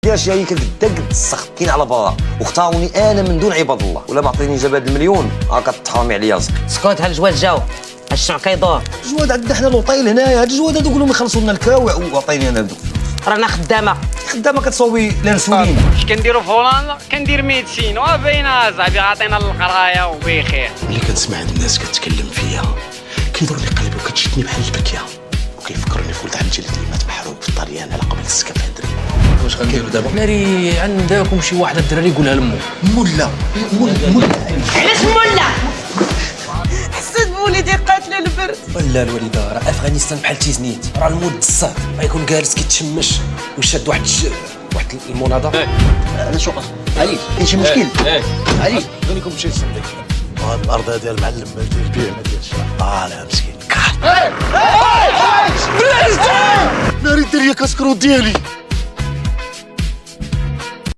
كاش هي كتدق السخط كاين على برا واختاروني انا من دون عباد الله ولا معطيني جباد المليون كتحرمي عليا صاحبي. سكوت هالجواد جاو الشمع كيدور. الجواد عندنا حنا لوطيل هنايا، هاد الجواد هادو كلهم يخلصوا لنا الكراوع وعطيني انا هادو. رانا خدامه كتصوبي الانسولين. اش كنديرو في هولندا؟ كندير ميديسين وباينه صاحبي عاطينا القرايه وبخير. ملي كنسمع هاد الناس كتكلم فيا كيدور لي قلبي وكتشدني بحال البكيه وكيفكرني في ولد عمتي اللي مات محروق في الطريان على قبل السكافندري. واش غنديروا دابا؟ ناري عندكم شي واحد الدراري يقولها لمو مولا علاش مولا؟ حسيت بوليدي قاتله البرد. ولا الوالده راه افغانستان بحال تيزنيت، راه المود الصاد غيكون جالس كيتشمش وشاد واحد المناضله. انا شو علي كاين شي مشكل؟ علي خليكم مشيت صديق. هاد الارض هادي المعلم ما دير بيه ما ديرش. لا مسكين ناري الدريه كسكرو ديالي.